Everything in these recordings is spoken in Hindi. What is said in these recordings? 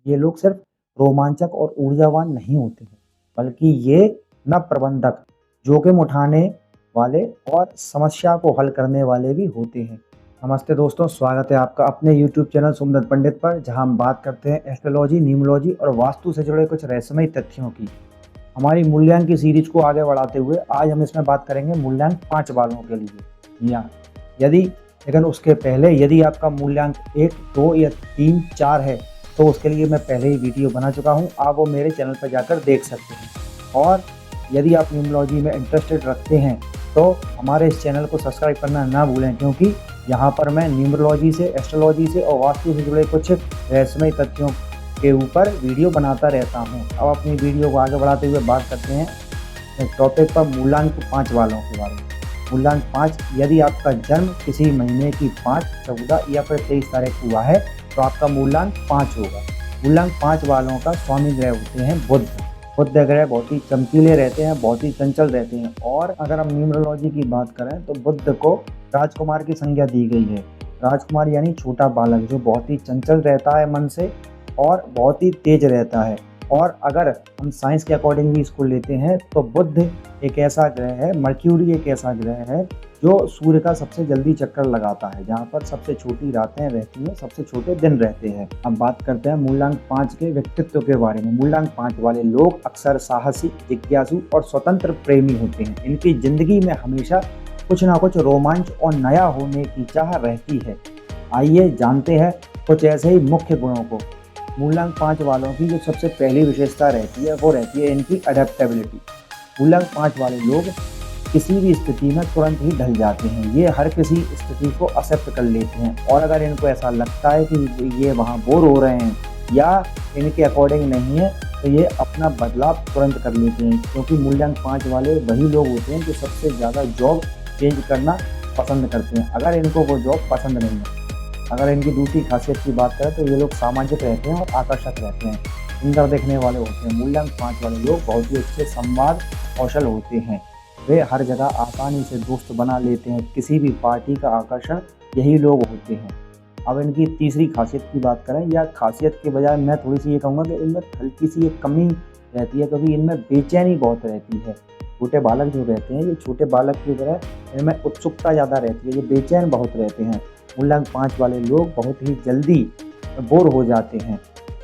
ये लोग सिर्फ रोमांचक और ऊर्जावान नहीं होते हैं, बल्कि ये नव प्रबंधक, जोखिम उठाने वाले और समस्या को हल करने वाले भी होते हैं। नमस्ते दोस्तों, स्वागत है आपका अपने YouTube चैनल सोमदत्त पंडित पर, जहां हम बात करते हैं एस्ट्रोलॉजी, न्यूमरोलॉजी और वास्तु से जुड़े कुछ रहस्यमयी तथ्यों की। हमारी मूल्यांक की सीरीज को आगे बढ़ाते हुए आज हम इसमें बात करेंगे मूल्यांक 5 वालों के लिए। या यदि लेकिन उसके पहले यदि आपका मूल्यांक 1, 2 या 3, 4 है तो उसके लिए मैं पहले ही वीडियो बना चुका हूं, आप वो मेरे चैनल पर जाकर देख सकते हैं। और यदि आप न्यूमरोलॉजी में इंटरेस्टेड रखते हैं तो हमारे इस चैनल को सब्सक्राइब करना ना भूलें, क्योंकि यहाँ पर मैं न्यूमरोलॉजी से, एस्ट्रोलॉजी से और वास्तु से जुड़े कुछ रहस्यमयी तथ्यों के ऊपर वीडियो बनाता रहता हूँ। अब अपनी वीडियो को आगे बढ़ाते हुए बात करते हैं एक टॉपिक पर, मूल्यांक 5 वालों के बारे में। मूल्यांक 5, यदि आपका जन्म किसी महीने की 5, 14 या फिर 23 तारीख हुआ है तो आपका मूल्यांक 5 होगा। मूल्यांक 5 वालों का स्वामी ग्रह होते हैं बुध। बुध ग्रह बहुत ही चमकीले रहते हैं, बहुत ही चंचल रहते हैं। और अगर हम न्यूमरोलॉजी की बात करें तो बुध को राजकुमार की संज्ञा दी गई है। राजकुमार यानी छोटा बालक, जो बहुत ही चंचल रहता है मन से और बहुत ही तेज रहता है। और अगर हम साइंस के अकॉर्डिंग भी इसको लेते हैं तो बुध एक ऐसा ग्रह है, मर्क्यूरी एक ऐसा ग्रह है जो सूर्य का सबसे जल्दी चक्कर लगाता है, जहाँ पर सबसे छोटी रातें रहती हैं, सबसे छोटे दिन रहते हैं। अब बात करते हैं मूल्यांक 5 के व्यक्तित्व के बारे में। मूल्यांक 5 वाले लोग अक्सर साहसी, जिज्ञासु और स्वतंत्र प्रेमी होते हैं। इनकी जिंदगी में हमेशा कुछ ना कुछ रोमांच और नया होने की चाह रहती है। आइए जानते हैं कुछ ऐसे ही मुख्य गुणों को। मूल्यांक 5 वालों की जो सबसे पहली विशेषता रहती है वो रहती है इनकी अडेप्टेबिलिटी। मूल्यांक 5 वाले लोग किसी भी स्थिति में तुरंत ही ढल जाते हैं। ये हर किसी स्थिति को एक्सेप्ट कर लेते हैं, और अगर इनको ऐसा लगता है कि ये वहाँ बोर हो रहे हैं या इनके अकॉर्डिंग नहीं है तो ये अपना बदलाव तुरंत कर लेते हैं। क्योंकि मूल्यांक 5 वाले वही लोग होते हैं जो सबसे ज़्यादा जॉब चेंज करना पसंद करते हैं, अगर इनको वो जॉब पसंद नहीं है। अगर इनकी दूसरी खासियत की बात करें तो ये लोग सामाजिक रहते हैं और आकर्षक रहते हैं, सुंदर देखने वाले होते हैं। मूल्यांक 5 वाले लोग बहुत ही अच्छे संवाद कौशल होते हैं। वे हर जगह आसानी से दोस्त बना लेते हैं। किसी भी पार्टी का आकर्षण यही लोग होते हैं। अब इनकी तीसरी खासियत की बात करें, या खासियत के बजाय मैं थोड़ी सी ये कहूँगा कि इनमें हल्की सी एक कमी रहती है, क्योंकि इनमें बेचैनी बहुत रहती है। छोटे बालक जो रहते हैं, ये छोटे बालक की तरह इनमें उत्सुकता ज़्यादा रहती है, ये बेचैन बहुत रहते हैं। मूल्यांक 5 वाले लोग बहुत ही जल्दी बोर हो जाते हैं।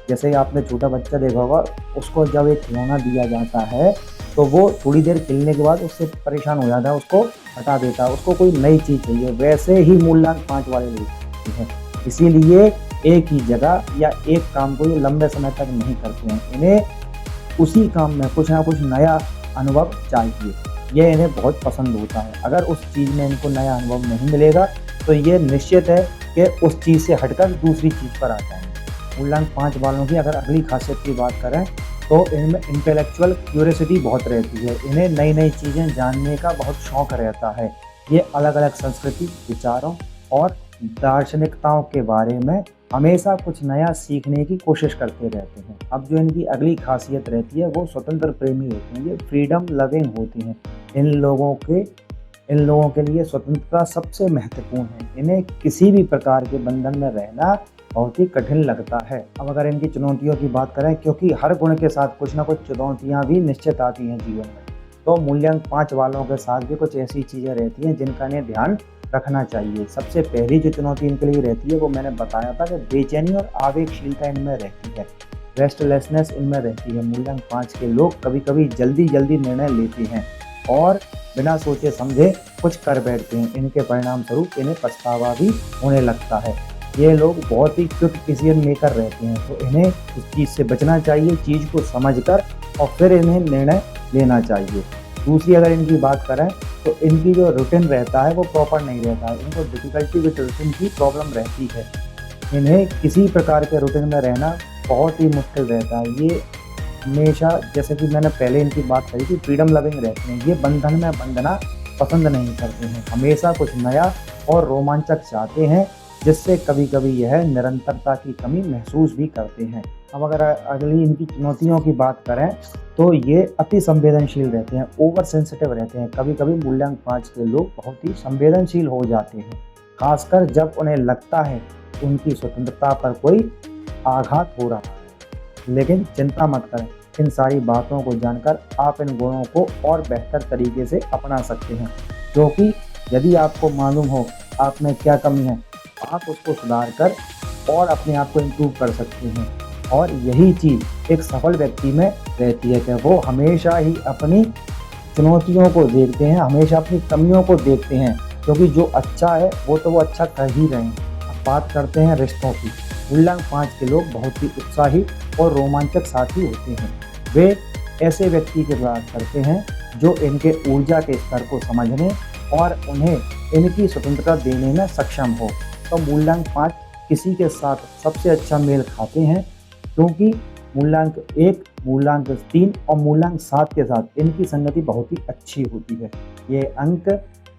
जैसे आपने छोटा बच्चा देखा होगा, उसको जब एक खिलौना दिया जाता है तो वो थोड़ी देर खेलने के बाद उससे परेशान हो जाता है, उसको हटा देता है, उसको कोई नई चीज़ चाहिए। वैसे ही मूल्यांक 5 वाले लोग हैं। इसीलिए एक ही जगह या एक काम को ये लंबे समय तक नहीं करते हैं। इन्हें उसी काम में कुछ ना कुछ नया अनुभव चाहिए, यह इन्हें बहुत पसंद होता है। अगर उस चीज़ में इनको नया अनुभव नहीं मिलेगा तो ये निश्चित है कि उस चीज़ से हटकर दूसरी चीज़ पर आ जाएंगे। मूल्यांक 5 वालों की अगर अगली खासियत की बात करें तो इनमें इंटेलेक्चुअल क्यूरियोसिटी बहुत रहती है। इन्हें नई नई चीज़ें जानने का बहुत शौक़ रहता है। ये अलग अलग संस्कृति, विचारों और दार्शनिकताओं के बारे में हमेशा कुछ नया सीखने की कोशिश करते रहते हैं। अब जो इनकी अगली खासियत रहती है वो स्वतंत्र प्रेमी होते हैं। ये फ्रीडम लविंग होते हैं। इन लोगों के लिए स्वतंत्रता सबसे महत्वपूर्ण है। इन्हें किसी भी प्रकार के बंधन में रहना बहुत ही कठिन लगता है। अब अगर इनकी चुनौतियों की बात करें, क्योंकि हर गुण के साथ कुछ ना कुछ चुनौतियां भी निश्चित आती हैं जीवन में, तो मूल्यांक 5 वालों के साथ भी कुछ ऐसी चीज़ें रहती हैं जिनका इन्हें ध्यान रखना चाहिए। सबसे पहली जो चुनौती इनके लिए रहती है वो मैंने बताया था कि बेचैनी और आवेगशीलता इनमें रहती है, रेस्टलेसनेस इनमें रहती है। मूल्यांक 5 के लोग कभी कभी जल्दी निर्णय लेते हैं और बिना सोचे समझे कुछ कर बैठते हैं। इनके परिणाम स्वरूप इन्हें पछतावा भी होने लगता है। ये लोग बहुत ही क्विक डिसीजन मेकर रहते हैं, तो इन्हें इस चीज़ से बचना चाहिए, चीज़ को समझकर और फिर इन्हें निर्णय लेना चाहिए। दूसरी अगर इनकी बात करें तो इनकी जो रूटीन रहता है वो प्रॉपर नहीं रहता है। इनको डिफ़िकल्टी विद रूटीन की प्रॉब्लम रहती है। इन्हें किसी प्रकार के रूटीन में रहना बहुत ही मुश्किल रहता है। ये हमेशा, जैसे कि मैंने पहले इनकी बात करी थी, फ्रीडम लविंग रहते हैं। ये बंधन में बंधना पसंद नहीं करते हैं, हमेशा कुछ नया और रोमांचक चाहते हैं, जिससे कभी कभी यह निरंतरता की कमी महसूस भी करते हैं। अब अगर अगली इनकी चुनौतियों की बात करें तो ये अति संवेदनशील रहते हैं, ओवर सेंसिटिव रहते हैं। कभी कभी मूल्यांक 5 के लोग बहुत ही संवेदनशील हो जाते हैं, खासकर जब उन्हें लगता है उनकी स्वतंत्रता पर कोई आघात हो रहा है। लेकिन चिंता मत करें, इन सारी बातों को जानकर आप इन गुणों को और बेहतर तरीके से अपना सकते हैं, क्योंकि यदि आपको मालूम हो आप में क्या कमी है, आप उसको सुधार कर और अपने आप को इम्प्रूव कर सकते हैं। और यही चीज़ एक सफल व्यक्ति में रहती है कि वो हमेशा ही अपनी चुनौतियों को देखते हैं, हमेशा अपनी कमियों को देखते हैं, क्योंकि जो अच्छा है वो तो वो अच्छा कर ही रहे हैं। अब बात करते हैं रिश्तों की। मूल्यांक 5 के लोग बहुत ही उत्साही और रोमांचक साथी होते हैं। वे ऐसे व्यक्ति की तलाश करते हैं जो इनके ऊर्जा के स्तर को समझने और उन्हें इनकी स्वतंत्रता देने में सक्षम हो। तो मूल्यांक 5 किसी के साथ सबसे अच्छा मेल खाते हैं, क्योंकि मूल्यांक 1, मूल्यांक 3 और मूल्यांक 7 के साथ इनकी संगति बहुत ही अच्छी होती है। ये अंक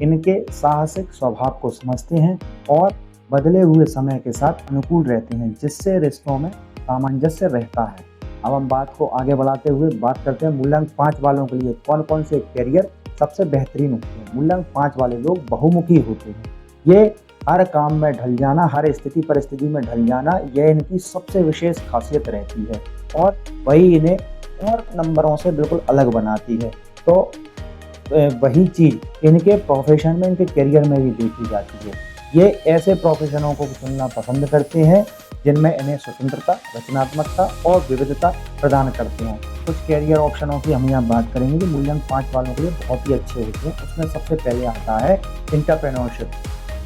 इनके साहसिक स्वभाव को समझते हैं और बदले हुए समय के साथ अनुकूल रहते हैं, जिससे रिश्तों में सामंजस्य रहता है। अब हम बात को आगे बढ़ाते हुए बात करते हैं मूल्यांक 5 वालों के लिए कौन कौन से कैरियर सबसे बेहतरीन होते हैं। मूल्यांक 5 वाले लोग बहुमुखी होते हैं। ये हर काम में ढल जाना, हर स्थिति परिस्थिति में ढल जाना, यह इनकी सबसे विशेष खासियत रहती है और वही इन्हें और नंबरों से बिल्कुल अलग बनाती है। तो वही चीज़ इनके प्रोफेशन में, इनके करियर में भी देखी जाती है। ये ऐसे प्रोफेशनों को चुनना पसंद करते हैं जिनमें इन्हें स्वतंत्रता, रचनात्मकता और विविधता प्रदान करते हैं। कुछ कैरियर ऑप्शनों की हम यहाँ बात करेंगे जो मूल्यांक 5 वालों के लिए बहुत ही अच्छे होते हैं। उसमें सबसे पहले आता है एंटरप्रेन्योरशिप।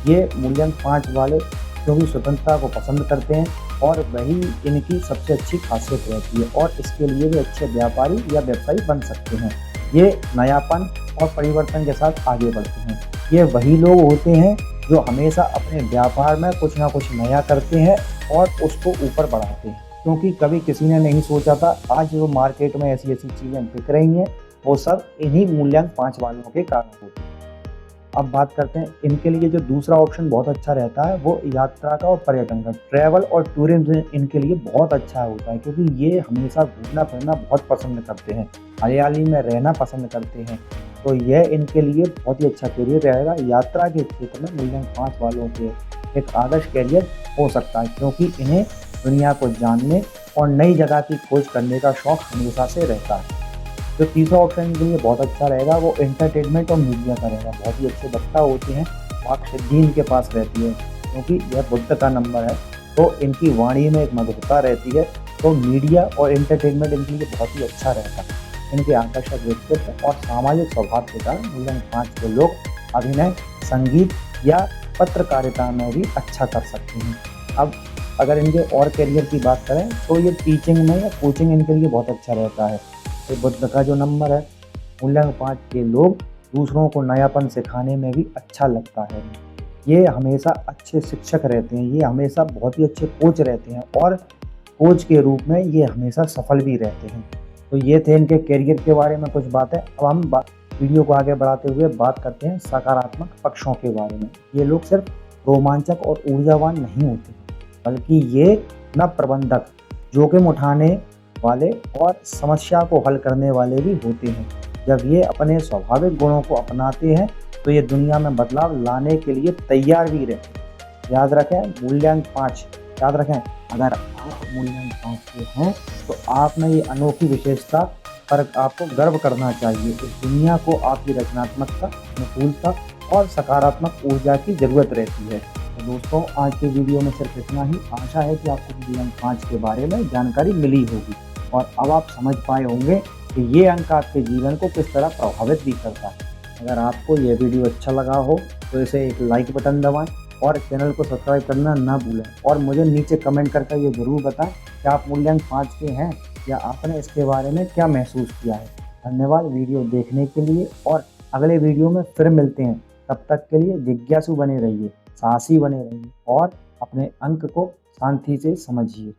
ये मूल्यांक 5 वाले क्योंकि स्वतंत्रता को पसंद करते हैं और वही इनकी सबसे अच्छी खासियत रहती है और इसके लिए भी अच्छे व्यापारी या व्यवसायी बन सकते हैं। ये नयापन और परिवर्तन के साथ आगे बढ़ते हैं। ये वही लोग होते हैं जो हमेशा अपने व्यापार में कुछ ना कुछ नया करते हैं और उसको ऊपर बढ़ाते हैं, क्योंकि कभी किसी ने नहीं सोचा था आज जो मार्केट में ऐसी ऐसी चीज़ें बिक रही हैं, वो सब इन्हीं मूल्यांक 5 वालों के कारण होती है। अब बात करते हैं इनके लिए जो दूसरा ऑप्शन बहुत अच्छा रहता है वो यात्रा का और पर्यटन का। ट्रैवल और टूरिज्म इनके लिए बहुत अच्छा होता है, क्योंकि ये हमेशा घूमना फिरना बहुत पसंद करते हैं, हरियाली में रहना पसंद करते हैं। तो यह इनके लिए बहुत ही अच्छा करियर रहेगा। यात्रा के क्षेत्र में मूल्यांक 5 वालों के एक आदर्श करियर हो सकता है, क्योंकि इन्हें दुनिया को जानने और नई जगह की खोज करने का शौक हमेशा से रहता है। जो तीसरा ऑप्शन इनके लिए बहुत अच्छा रहेगा वो एंटरटेनमेंट और मीडिया का रहेगा। बहुत ही अच्छे वक्ता होते हैं, वाक सिद्धि इनके पास रहती है, क्योंकि यह बुद्ध का नंबर है, तो इनकी वाणी में एक मधुरता रहती है। तो मीडिया और एंटरटेनमेंट इनके लिए बहुत ही अच्छा रहता है। इनके आकर्षक व्यक्तित्व और सामाजिक स्वभाव के कारण मूल्यांक 5 के लोग अभिनय, संगीत या पत्रकारिता में भी अच्छा कर सकते हैं। अब अगर इनके और करियर की बात करें तो ये टीचिंग में या कोचिंग इनके लिए बहुत अच्छा रहता है। तो बुद्ध का जो नंबर है, मूल्यांक 5 के लोग दूसरों को नयापन सिखाने में भी अच्छा लगता है। ये हमेशा अच्छे शिक्षक रहते हैं, ये हमेशा बहुत ही अच्छे कोच रहते हैं और कोच के रूप में ये हमेशा सफल भी रहते हैं। तो ये थे इनके करियर के बारे में कुछ बातें। अब हम वीडियो को आगे बढ़ाते हुए बात करते हैं सकारात्मक पक्षों के बारे में। ये लोग सिर्फ रोमांचक और ऊर्जावान नहीं होते, बल्कि ये न प्रबंधक, जोखिम उठाने वाले और समस्या को हल करने वाले भी होते हैं। जब ये अपने स्वाभाविक गुणों को अपनाते हैं तो ये दुनिया में बदलाव लाने के लिए तैयार भी रहते हैं। याद रखें मूल्यांक 5, याद रखें अगर आप मूल्यांक 5 के हैं तो आप में ये अनोखी विशेषता पर आपको गर्व करना चाहिए। इस दुनिया को आपकी रचनात्मकता, अनुकूलता और सकारात्मक ऊर्जा की ज़रूरत रहती है। तो दोस्तों आज के वीडियो में सिर्फ इतना ही। आशा है कि आपको मूल्यांक 5 के बारे में जानकारी मिली होगी और अब आप समझ पाए होंगे कि ये अंक आपके जीवन को किस तरह प्रभावित भी करता है। अगर आपको यह वीडियो अच्छा लगा हो तो इसे एक लाइक बटन दबाएं और चैनल को सब्सक्राइब करना ना भूलें और मुझे नीचे कमेंट करके ये ज़रूर बताएं कि आप मूल्यांक 5 के हैं या आपने इसके बारे में क्या महसूस किया है। धन्यवाद वीडियो देखने के लिए और अगले वीडियो में फिर मिलते हैं। तब तक के लिए जिज्ञासु बने रहिए, साहसी बने रहिए और अपने अंक को शांति से समझिए।